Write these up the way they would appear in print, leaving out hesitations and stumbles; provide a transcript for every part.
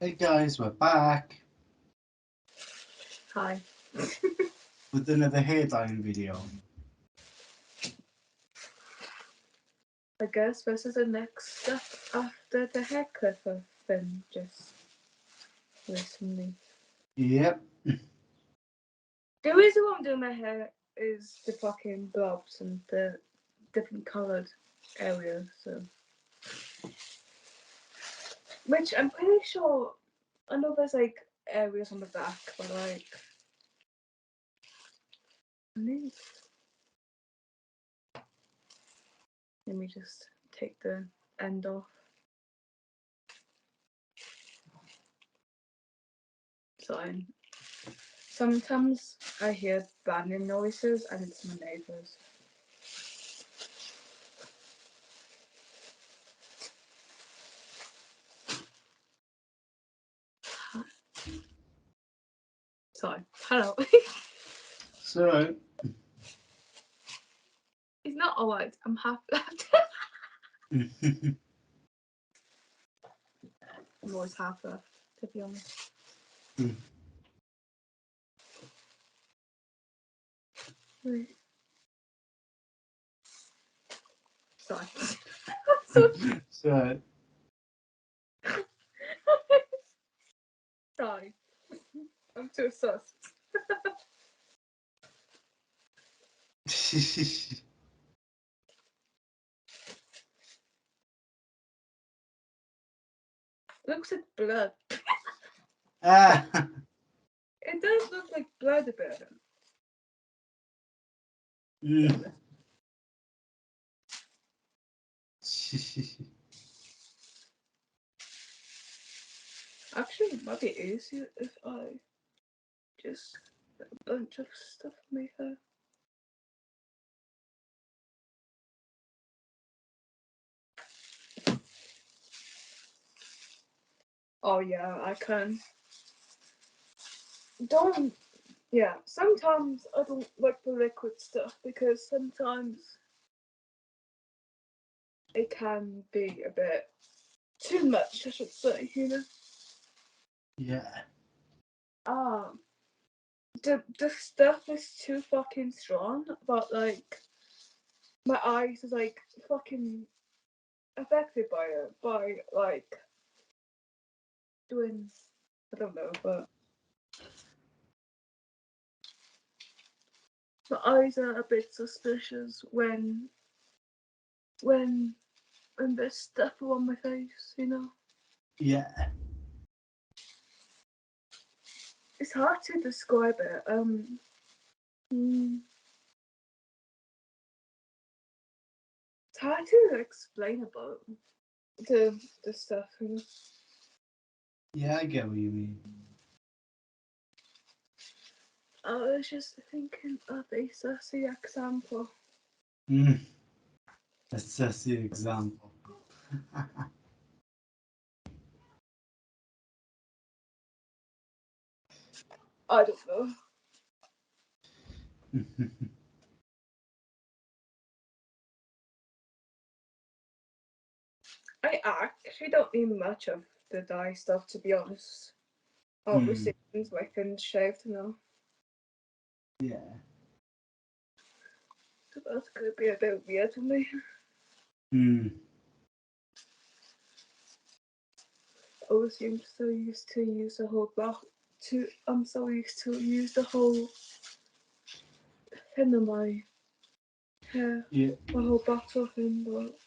Hey guys, we're back Hi. with another hair dyeing video. I guess this is the next step after the haircut I've been just recently. Yep. The reason why I'm doing my hair is the fucking blobs and the different coloured areas, so. Which I'm pretty sure, I know there's like areas on the back, but like. Let me just take the end off. Sorry. Sometimes I hear banging noises and it's my neighbours. Sorry. Hello. So, It's not alright. I'm half left. I'm always half left, to be honest. Wait. Sorry. so Sorry. I'm too sus. Looks like blood. ah. It does look like blood a bit. Actually, it might be easier if I just put a bunch of stuff in my hair. Oh yeah, I can. Don't. Yeah, sometimes I don't like the liquid stuff because sometimes it can be a bit too much, I should say, you know? Yeah. Ah, the stuff is too fucking strong, but like my eyes is like fucking affected by it, by like doing, I don't know, but my eyes are a bit suspicious when when there's stuff on my face, you know? Yeah. It's hard to describe it. It's hard to explain about the stuff, you know? Yeah, I get what you mean. I was just thinking of a sassy example. That's just the example. I don't know. I actually don't need much of the dye stuff, to be honest. Obviously, since my thin shaved now. Yeah. So that's gonna be a bit weird for me. I was so used to use the whole block. I'm so used to use the whole thing of my hair, Yeah. the whole bottle thing, but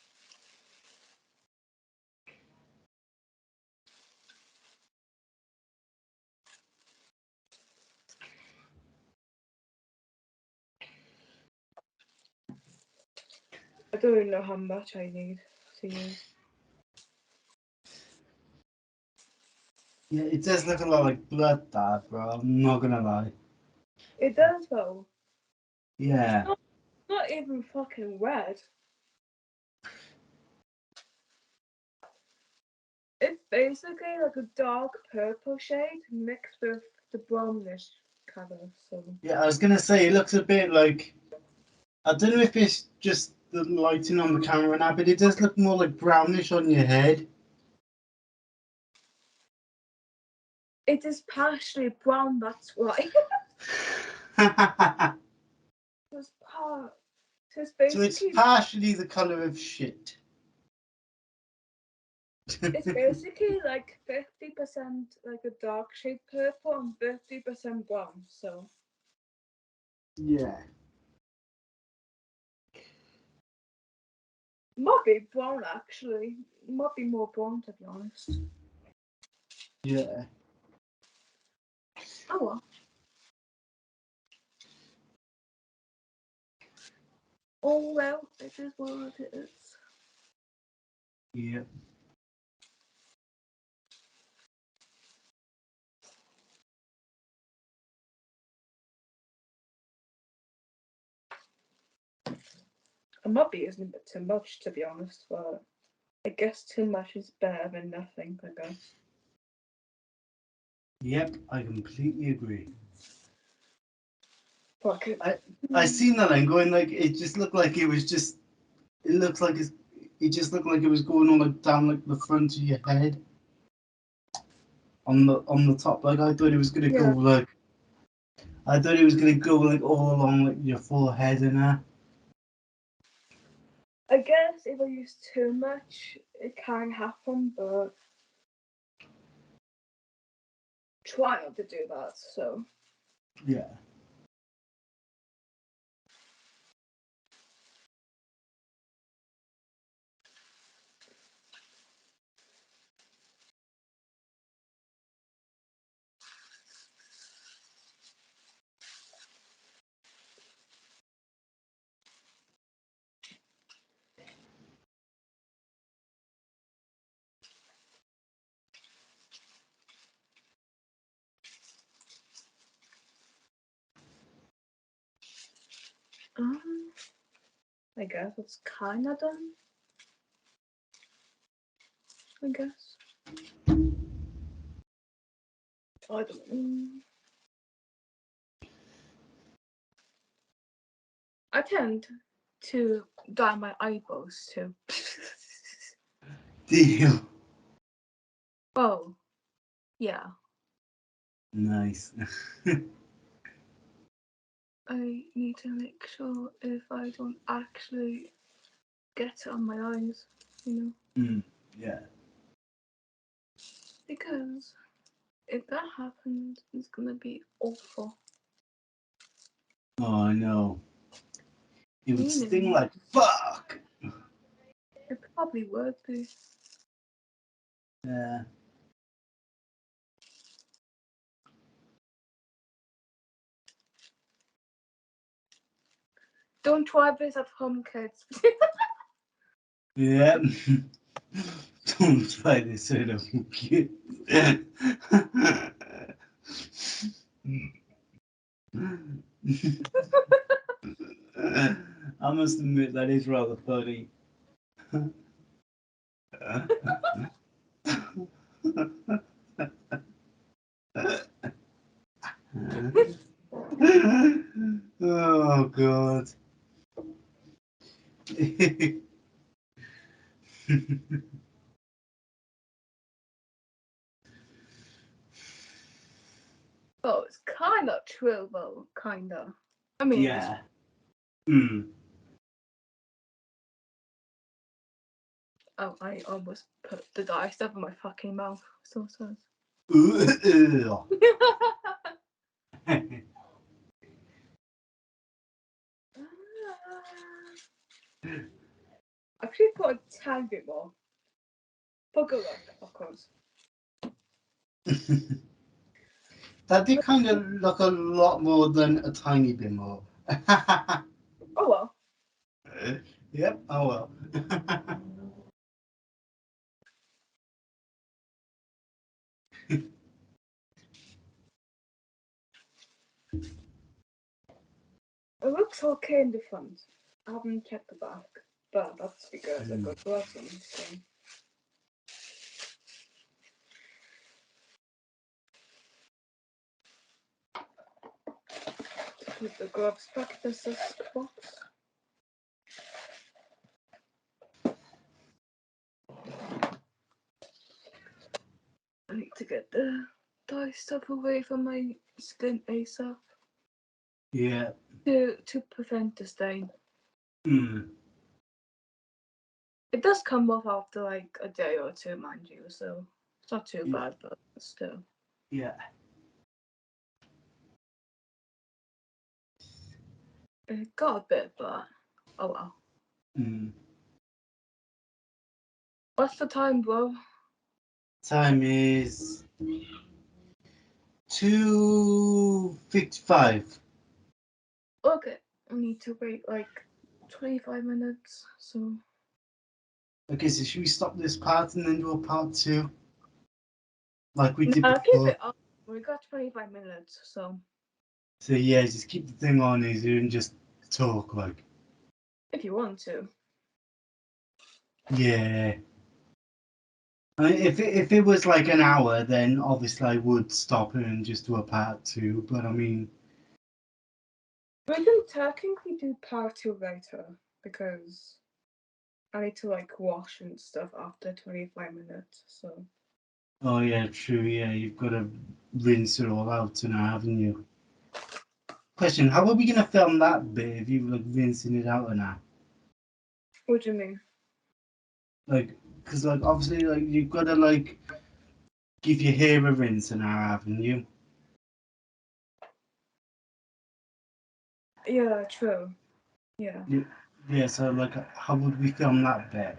I don't even know how much I need to use. Yeah, it does look a lot like blood, that, bro. I'm not gonna lie. It does though. It's Yeah. not even fucking red. It's basically like a dark purple shade mixed with the brownish colour. So Yeah, I was gonna say it looks a bit like, I don't know if it's just the lighting on the camera now, but it does look more like brownish on your head. It is partially brown, that's why. It's part. So it's So it's basically partially the colour of shit. it's basically like 50% like a dark shade purple and 50% brown. So Yeah. might be brown actually. Might be more brown to be honest. Yeah. Oh well. Oh well, it is what it is. Yeah. I might be using a bit too much to be honest, but I guess too much is better than nothing, I guess. Yep, I completely agree. Fuck it. I seen that and going like it just looked like it was just it looks like it just looked like it was going on like down like the front of your head on the top. Like I thought it was gonna go Yeah. like I thought it was gonna go like all along like your forehead and that. I guess if I use too much, it can happen, but try not to do that. So Yeah. I guess it's kind of done. I guess I don't know. I tend to dye my eyebrows too. Deal. Oh, yeah. Nice. I need to make sure if I don't actually get it on my eyes, you know, Yeah. because if that happens, it's gonna be awful. Oh no. It would sting Meaning, like fuck. it probably would be. Yeah. Don't try this at home, kids. Yeah. Don't try this at home, kids. I must admit that is rather funny. Oh god. Oh, it's kind of true though, kind of. I mean, Yeah. Mm. oh, I almost put the dye stuff in my fucking mouth. So sad. Actually, put a tiny bit more. For good luck, of course. That did kind of look a lot more than a tiny bit more. Oh well. Yep, oh well. It looks okay in the front. I haven't checked the back, but that's because I got gloves on. So. Put the gloves back in the box. I need to get the dye stuff away from my skin ASAP Yeah. to prevent the stain. Hmm. It does come off after like a day or two, mind you, so it's not too Yeah. bad, but still. Yeah. It got a bit, but oh well. Hmm. What's the time, bro? Time is 2:55. Okay, I need to wait like 25 minutes, so. Okay, so should we stop this part and then do a part 2? Like we did Keep before. it up. We got 25 minutes, so. So yeah, just keep the thing on easy and just talk like. If you want to. Yeah. I mean, if it was like an hour, then obviously I would stop it and just do a part 2. But I mean, We can technically do part 2 later, because I need to like wash and stuff after 25 minutes, so. oh yeah, true. Yeah, you've got to rinse it all out now, haven't you? Question: how are we gonna film that bit if you were like rinsing it out now? What do you mean? Like, because like obviously like you've got to like give your hair a rinse now, haven't you? Yeah, true. Yeah. Yeah. So like, how would we film that bit?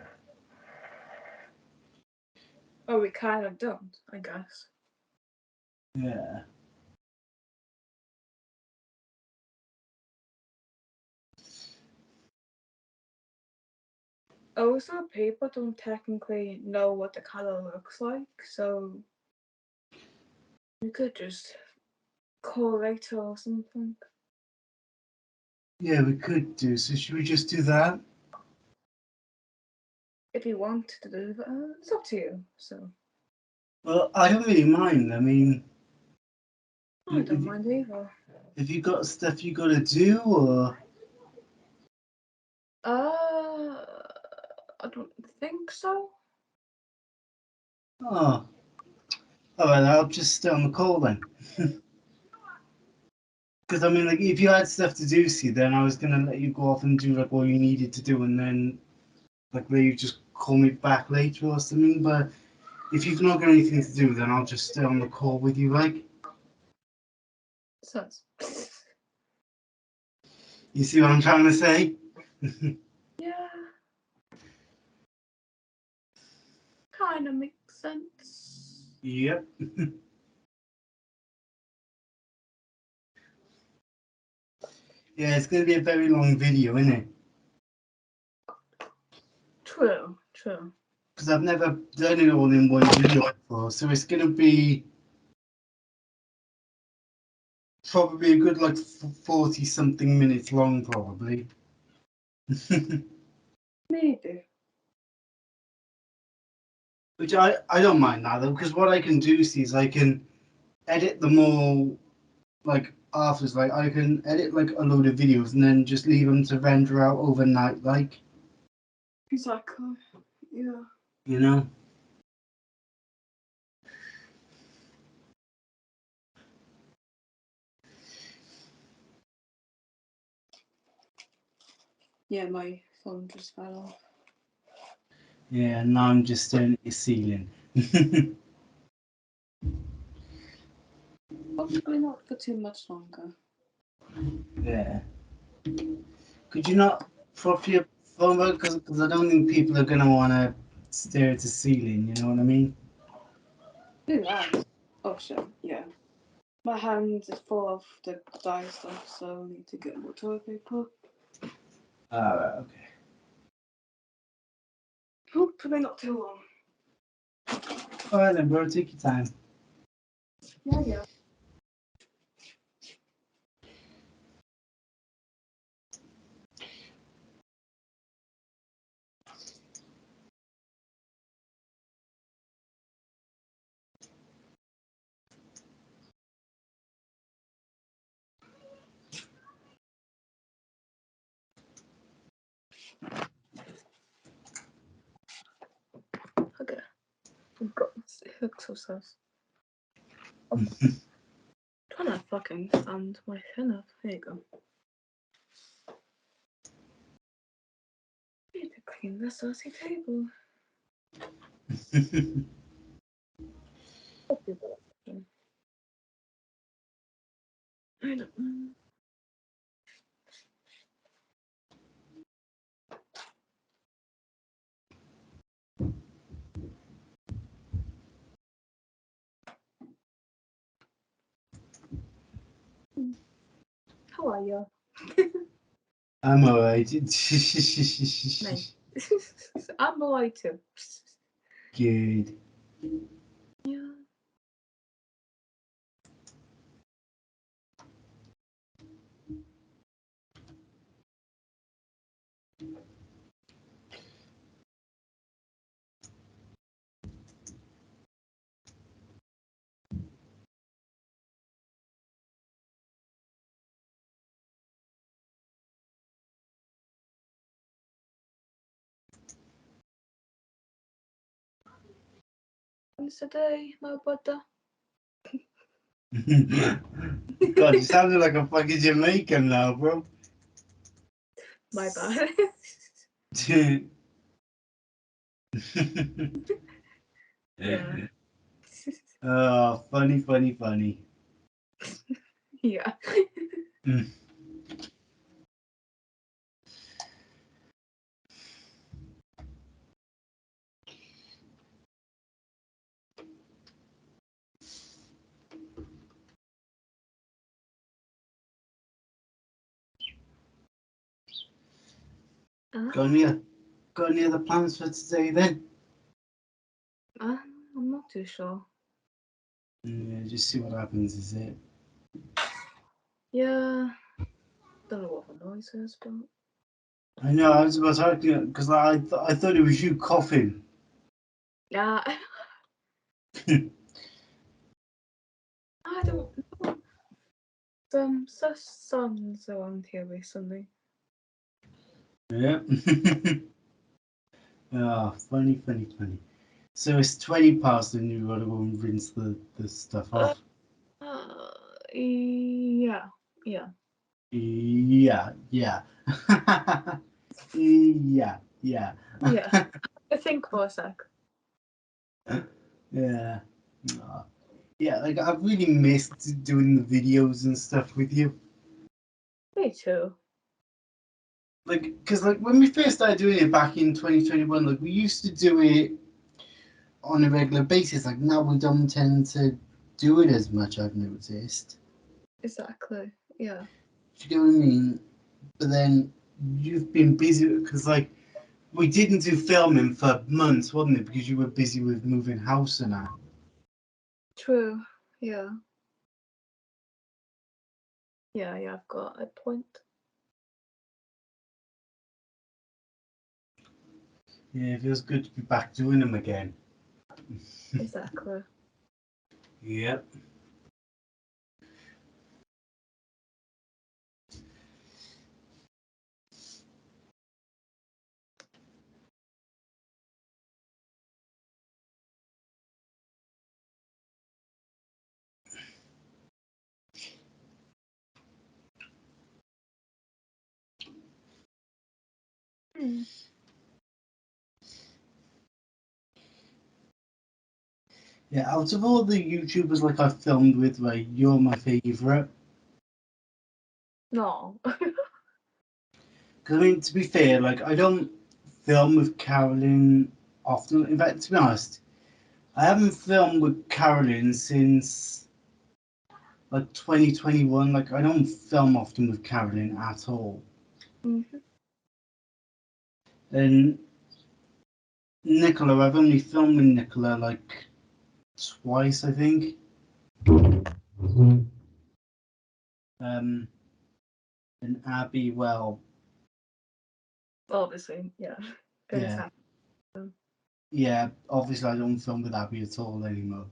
Oh, we kind of don't, I guess. Yeah. Also, people don't technically know what the color looks like, so we could just call later or something. Yeah, we could do. So should we just do that? If you want to do that, it's up to you. So Well, I don't really mind. I mean, I don't mind either. have you got stuff you got to do, or Uh, I don't think so. oh, all right, I'll just stay on the call then. Because I mean, like, if you had stuff to do, see, then I was gonna let you go off and do like what you needed to do, and then like maybe just call me back later or something. But if you've not got anything to do, then I'll just stay on the call with you. Like, Sounds. you see what I'm trying to say? Yeah, kind of makes sense. Yep. Yeah, it's gonna be a very long video, isn't it? True, true. Because I've never done it all in one video before, so it's gonna be probably a good like 40 something minutes long, probably. Maybe. Which I don't mind that though, because what I can do is I can edit them all like afterwards. Like I can edit like a load of videos and then just leave them to render out overnight, like, Exactly. Yeah. you know. Yeah, my phone just fell off. Yeah, now I'm just staring at the ceiling. Hopefully not for too much longer. Yeah. Could you not prop your phone up? Because I don't think people are gonna want to stare at the ceiling. You know what I mean? Do that. Oh shit. Yeah. My hands is full of the dye stuff, so I need to get more toilet paper. Alright, okay. Hopefully not too long. Alright then, bro. Take your time. Yeah, yeah. Okay. I've got exercise. Trying to fucking stand my chin up. There you go. Need to clean this dirty table. I don't know. How are you? I'm alright. Nice. I'm alright too. Good. Yeah. When's the day, my brother? God, you sounded like a fucking Jamaican now, bro. My bad. Yeah. Oh, funny, funny, funny. Yeah. Got any other plans for today then? I'm not too sure. Yeah, just see what happens, is it? Yeah. Don't know what the noise is, but I know, I was about to argue, because I thought it was you coughing. yeah. I don't know. Some such songs around here recently. Yeah. Oh, funny, funny, funny. So it's 20 past and you gotta go and rinse the stuff off. Yeah. Yeah. Yeah, yeah. Yeah, yeah. Yeah. I think for a sec. Yeah. Aw. Yeah, like I've really missed doing the videos and stuff with you. Me too. Like, because like when we first started doing it back in 2021, like we used to do it on a regular basis. Like now we don't tend to do it as much, I've noticed. Exactly. Yeah. Do you get what I mean? But then you've been busy because like we didn't do filming for months, wasn't it? Because you were busy with moving house and that. True. Yeah. Yeah, I've got a point. Yeah, it feels good to be back doing them again. Exactly. Yep. Hmm. Yeah, out of all the YouTubers like I've filmed with, like you're my favourite. No. Because I mean, to be fair, like I don't film with Carolyn often. In fact, to be honest, I haven't filmed with Carolyn since like 2021. Like I don't film often with Carolyn at all. Mm-hmm. And Nicola, I've only filmed with Nicola like twice, I think. Um, and Abby, well, Obviously, yeah. yeah, Exactly. yeah. Obviously, I don't film with Abby at all anymore.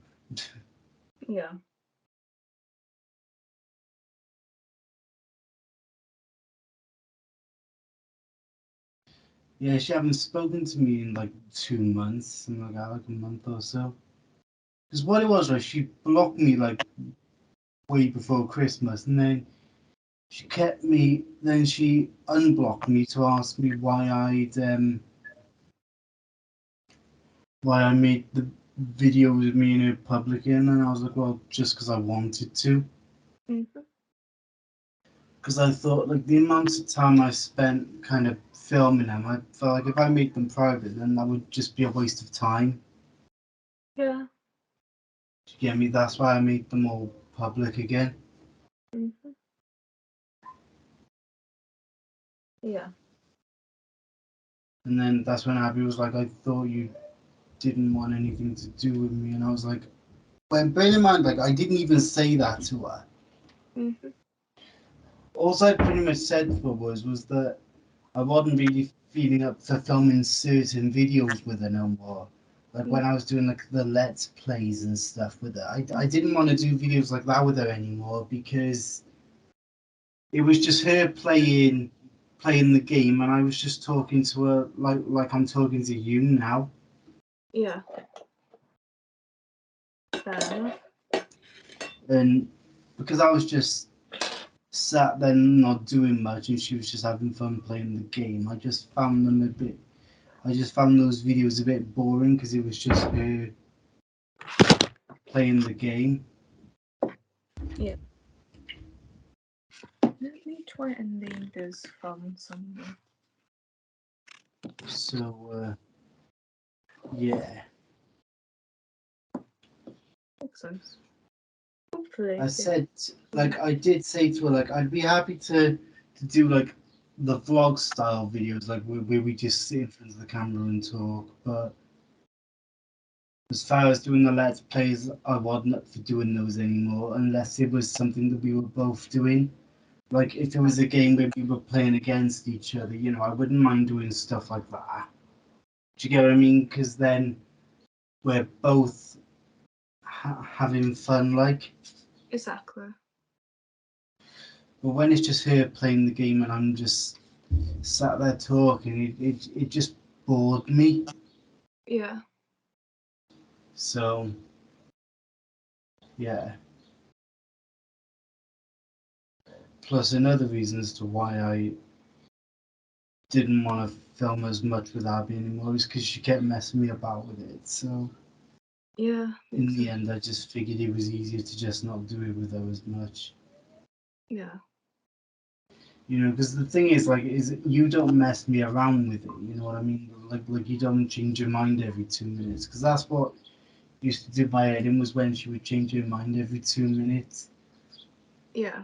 Yeah. Yeah, she haven't spoken to me in like 2 months, something like that, like a month or so. Because what it was, right, she blocked me like way before Christmas, and then she kept me. Then she unblocked me to ask me why I made the video with me and her public in, and I was like, well, just because I wanted to. Mm-hmm. Because I thought like the amount of time I spent kind of filming them, I felt like if I made them private, then that would just be a waste of time. Yeah. Do you get me? That's why I made them all public again. Mm-hmm. Yeah. And then that's when Abby was like, I thought you didn't want anything to do with me. And I was like, when bear in mind, like, I didn't even say that to her. Mm-hmm. All I pretty much said to her was that I wasn't really feeling up for filming certain videos with her no more. Like when I was doing like the let's plays and stuff with her, I didn't want to do videos like that with her anymore because it was just her playing the game, and I was just talking to her like I'm talking to you now. Yeah. Fair enough. And because I was just sat there not doing much, and she was just having fun playing the game, I just found those videos a bit boring because it was just her playing the game. Yeah. Let me try and leave this from somewhere. So yeah, Makes sense. Hopefully. I Yeah. said like I did say to her like I'd be happy to do like the vlog style videos like where we just sit in front of the camera and talk, but as far as doing the let's plays, I wasn't up for doing those anymore unless it was something that we were both doing. Like if it was a game where we were playing against each other, you know, I wouldn't mind doing stuff like that. Do you get what I mean? Because then we're both having fun, like. Exactly. But when it's just her playing the game and I'm just sat there talking, it just bored me. Yeah. So yeah. Plus another reason as to why I didn't want to film as much with Abby anymore is because she kept messing me about with it. So Yeah. in Makes the sense. end, I just figured it was easier to just not do it with her as much. Yeah. You know, because the thing is, like, is you don't mess me around with it. You know what I mean? Like you don't change your mind every 2 minutes. Because that's what used to do my head in was when she would change her mind every 2 minutes. Yeah.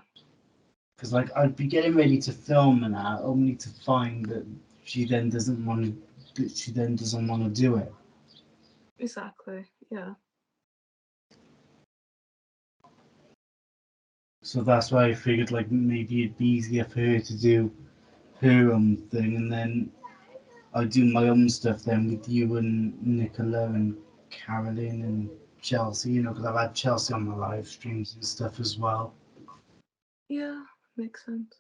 Because like I'd be getting ready to film and that, only to find that she then doesn't want to. That she then doesn't want to do it. Exactly. Yeah. So that's why I figured like maybe it'd be easier for her to do her own thing, and then I do my own stuff then with you and Nicola and Caroline and Chelsea. You know, because I've had Chelsea on my live streams and stuff as well. Yeah. Makes sense.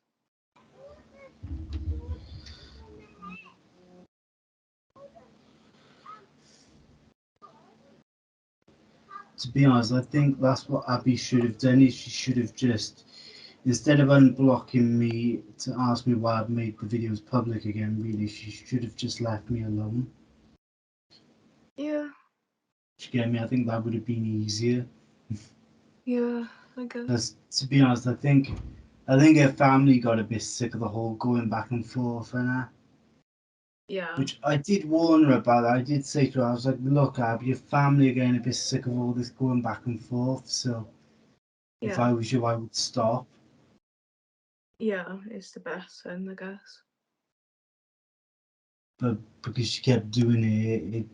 To be honest, I think that's what Abby should have done. Is she should have just instead of unblocking me to ask me why I've made the videos public again. Really, she should have just left me alone. Yeah. Do you get me? I think that would have been easier. Yeah. I guess. Because to be honest, I think her family got a bit sick of the whole going back and forth and that. Yeah. Which I did warn her about. I did say to her, I was like, look, Ab, your family are getting a bit sick of all this going back and forth. So if Yeah. I was you, I would stop. Yeah. It's the best thing, I guess. But because she kept doing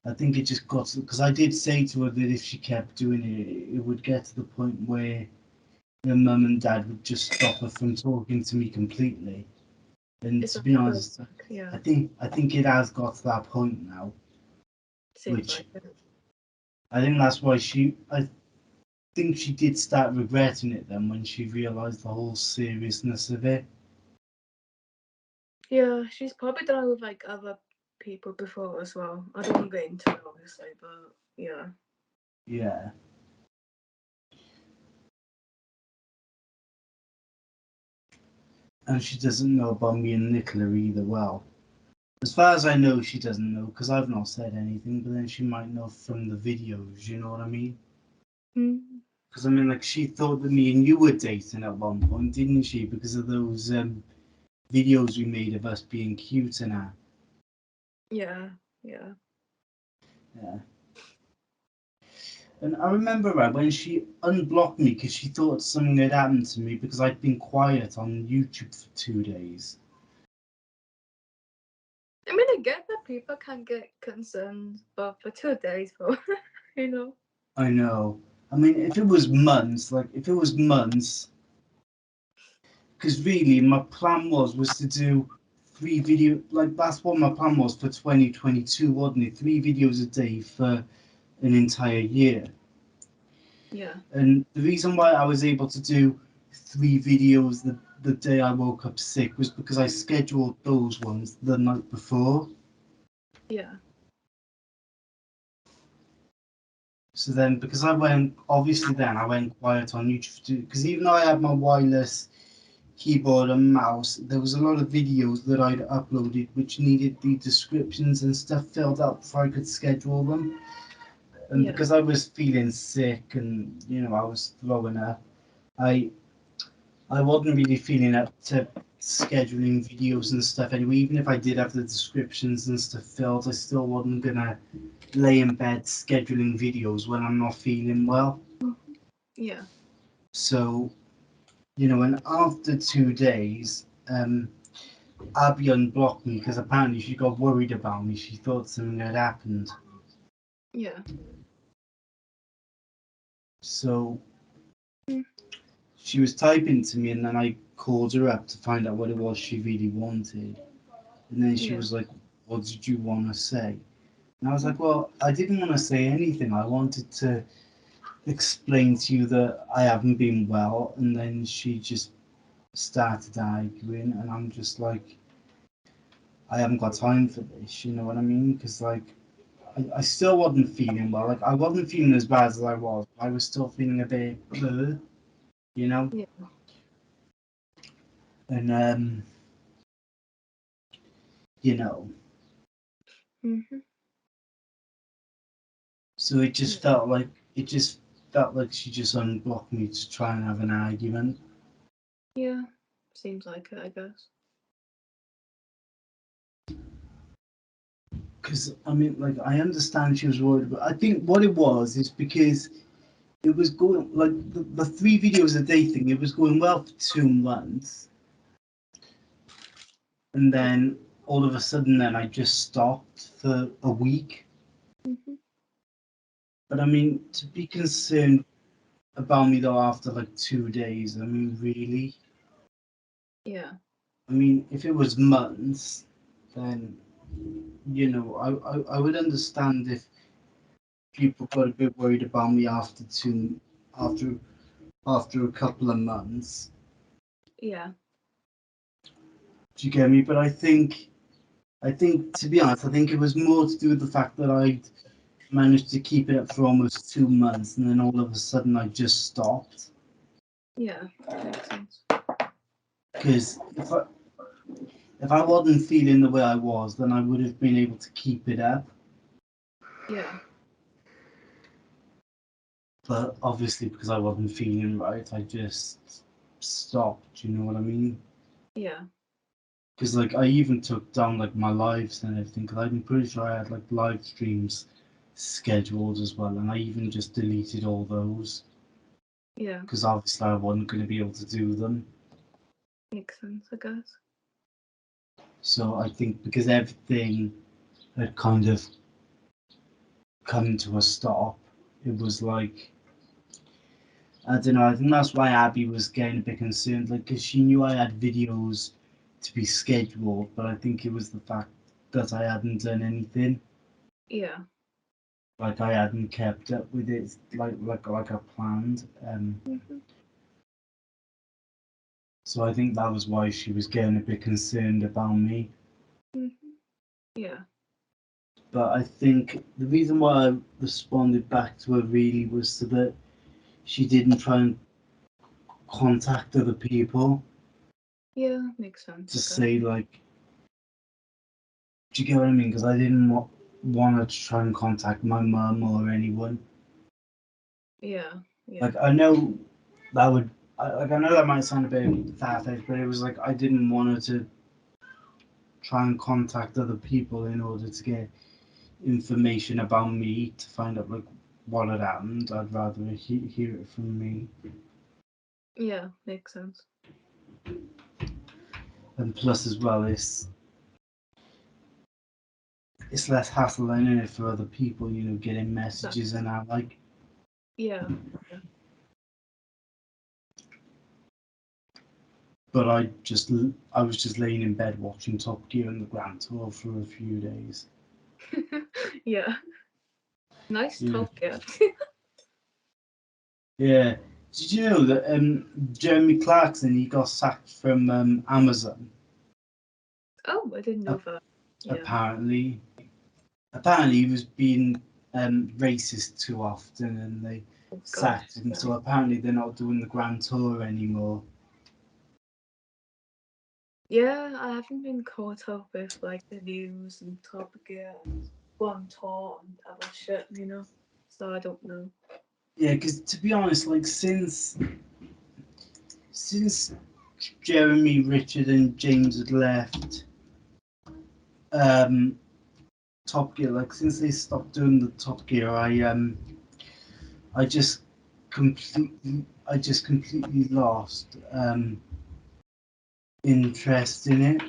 I think it just got because I did say to her that if she kept doing it, it would get to the point where her mum and dad would just stop her from talking to me completely. And It's to a be good. honest, Yeah. I think it has got to that point now, Seems which like it. I think that's why I think she did start regretting it then when she realised the whole seriousness of it. Yeah. She's probably done it with like other people before as well. I don't want to get into it, obviously, but yeah. Yeah. And she doesn't know about me and Nicola either. Well, as far as I know, she doesn't know because I've not said anything. But then she might know from the videos. You know what I mean? Mm. Because I mean, like she thought that me and you were dating at one point, didn't she? Because of those videos we made of us being cute and that. Yeah, yeah. Yeah. And I remember her when she unblocked me because she thought something had happened to me because I'd been quiet on YouTube for 2 days. I mean, I get that people can get concerned, but for 2 days, but you know. I know. I mean, if it was months, like if it was months, because really my plan was to do 3 video, like that's what my plan was for 2022, wasn't it? 3 videos a day for an entire year. Yeah. And the reason why I was able to do 3 videos the day I woke up sick was because I scheduled those ones the night before. Yeah. So then, because I went, obviously, then I went quiet on YouTube because even though I had my wireless keyboard and mouse, there was a lot of videos that I'd uploaded which needed the descriptions and stuff filled out before I could schedule them. And Yeah. because I was feeling sick and I was throwing up, I I wasn't really feeling up to scheduling videos and stuff anyway. Even if I did have the descriptions and stuff filled, I still wasn't gonna lay in bed scheduling videos when I'm not feeling well. Yeah. So, and after 2 days, Abby unblocked me because apparently she got worried about me. She thought something had happened. Yeah. So Mm. she was typing to me, and then I called her up to find out what it was she really wanted. And then she Yeah. was like, "What did you want to say?" And I was like, Mm. "Well, I didn't want to say anything. I wanted to explain to you that I haven't been well." And then she just started arguing, and I'm just like, I haven't got time for this. You know what I mean? Because like, I still wasn't feeling well. Like, I wasn't feeling as bad as I was. I was still feeling a bit blur, you know. Yeah. And you know, Mm-hmm. so Yeah. it just felt like she just unblocked me to try and have an argument. Yeah. Seems like it, I guess. Because I mean, like, I understand she was worried, but I think what it was is because it was going like the 3 videos a day thing. It was going well for 2 months, and Yeah. then all of a sudden, then I just stopped for a week. Mm-hmm. But I mean, to be concerned about me though after like 2 days, I mean, really? Yeah. I mean, if it was months, then I would understand if people got a bit worried about me after after a couple of months. Yeah. Do you get me? But I think to be honest, I think it was more to do with the fact that I managed to keep it up for almost 2 months, and then all of a sudden I just stopped. Yeah. Makes sense. Because if I wasn't feeling the way I was, then I would have been able to keep it up. Yeah. But obviously, because I wasn't feeling right, I just stopped. You know what I mean? Yeah. Because like I even took down like my lives and everything. Because I'm pretty sure I had like live streams scheduled as well, and I even just deleted all those Yeah. because obviously I wasn't going to be able to do them. Makes sense, I guess. So I think because everything had kind of come to a stop, it was like I don't know. I think that's why Abby was getting a bit concerned, like because she knew I had videos to be scheduled, but I think it was the fact that I hadn't done anything. Yeah. Like I hadn't kept up with it like I planned. Mm-hmm. So I think that was why she was getting a bit concerned about me. Mm-hmm. Yeah. But I think the reason why I responded back to her really was so that she didn't try and contact other people Yeah, makes sense. to Okay. say like, do you get what I mean? Because I didn't want her to try and contact my mum or anyone. Yeah, yeah, Like I know that would, like I know that might sound a bit far-fetched, but it was like I didn't want her to try and contact other people in order to get information about me to find out like what had happened. I'd rather hear it from me. yeah, makes sense. And plus as well, it's less hassle than it for other people, you know, getting messages and that. Like, Yeah, yeah. but I was just laying in bed watching Top Gear and the Grand Tour for a few days. Yeah. Nice Yeah, talk, yeah. yeah. Did you know that Jeremy Clarkson he got sacked from Amazon? Oh, I didn't know A- that. Yeah. apparently, apparently he was being racist too often, and they Oh God. sacked him. So apparently they're not doing the Grand Tour anymore. Yeah, I haven't been caught up with like the news and Top Gear and One Tour and other shit, you know. So I don't know. Yeah, because to be honest, like since Jeremy, Richard, and James had left um, Top Gear, like since they stopped doing the Top Gear, I just completely lost interest in it.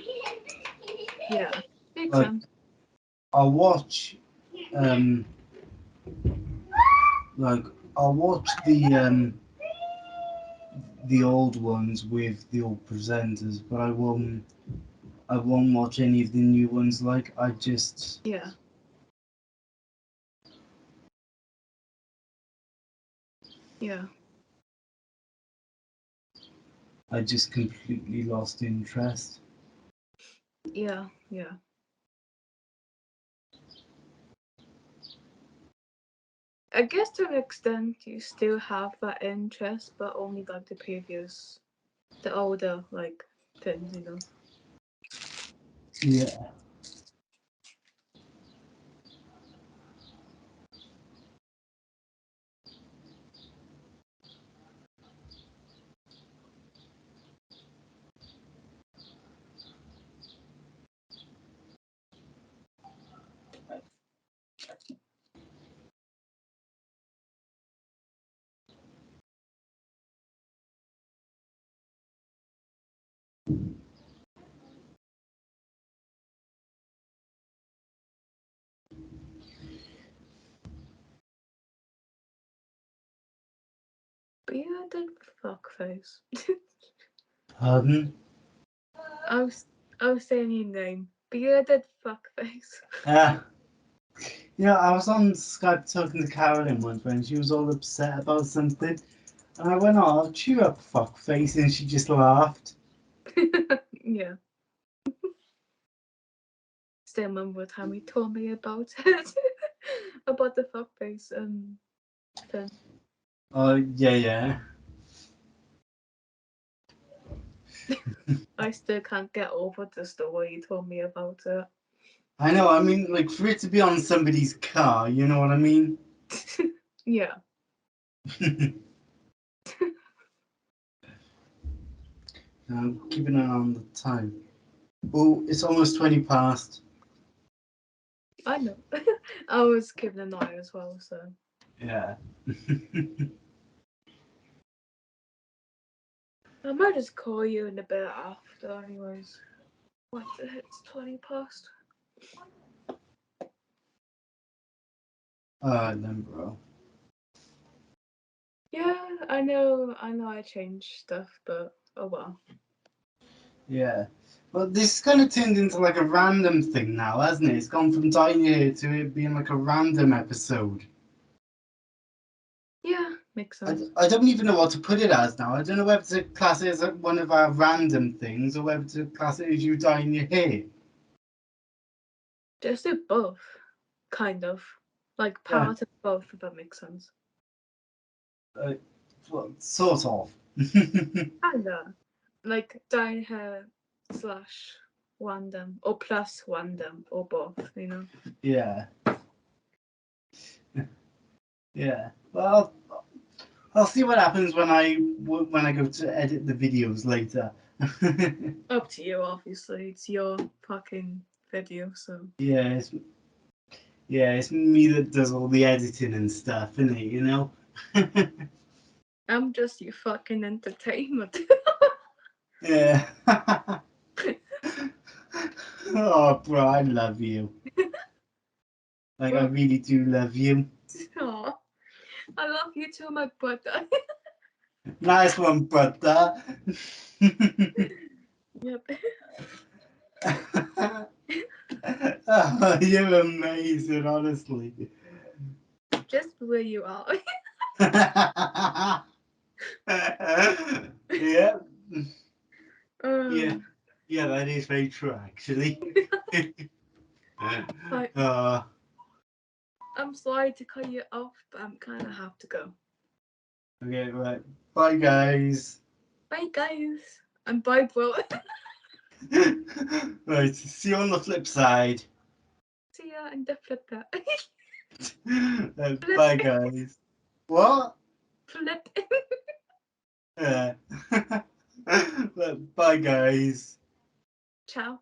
Yeah, makes Like sense. I'll watch um, like I'll watch the old ones with the old presenters, but I won't watch any of the new ones. Like Yeah, yeah, I just completely lost interest. yeah, yeah. I guess to an extent you still have that interest, but only like the older like things, you know. Yeah. Bearded fuckface. Pardon? I was I was saying your name. Bearded fuckface. Yeah. You know, I was on Skype talking to Carolyn once when she was all upset about something, and I went, "Oh, cheer up, fuckface," and she just laughed. Yeah. Still remember the time he told me about it. About the fuckface thing. Oh, yeah, yeah. I still can't get over the story he told me about I know. I mean, like for it to be on somebody's car, you know what I mean? it. Yeah. I'm keeping an eye on the time. Oh, it's almost 20 past. I know. I was keeping an eye as well, so Yeah. I might just call you in a bit after anyways. Once it hits 20 past. Alright then, bro. Yeah, I know I changed stuff, but oh well. Yeah. But this kind of turned into like a random thing now, hasn't it? It's gone from dying here to it being like a random episode. Yeah, makes sense. I don't even know what to put it as now. I don't know whether to class it as like one of our random things or whether to class it as you dyeing your hair. Just do both. kind of. Like Yeah. part of both, if that makes sense. Well, sort of. Kinda. Like dyeing hair slash Wandom, or plus Wandom, or both, you know? Yeah. Yeah. Well, I'll see what happens when I go to edit the videos later. Up to you, obviously. It's your fucking video, so. Yeah, it's me that does all the editing and stuff, isn't it? You know. I'm just your fucking entertainment. Yeah. Oh, bro, I love you. Like, I really do love you. Aw. I love you too, my brother. Nice one, brother. Yep. Oh, you're amazing, honestly. Just where you are. Yeah, yeah, Um, yeah, that is very true, actually. Right. Uh, I'm sorry to cut you off, but I'm kinda have to go. okay, right. Bye, guys. Bye, guys. And bye, bro. Right, see you on the flip side. See ya in the flipper. Bye, guys. What? Flip. Yeah. Bye, guys. Ciao.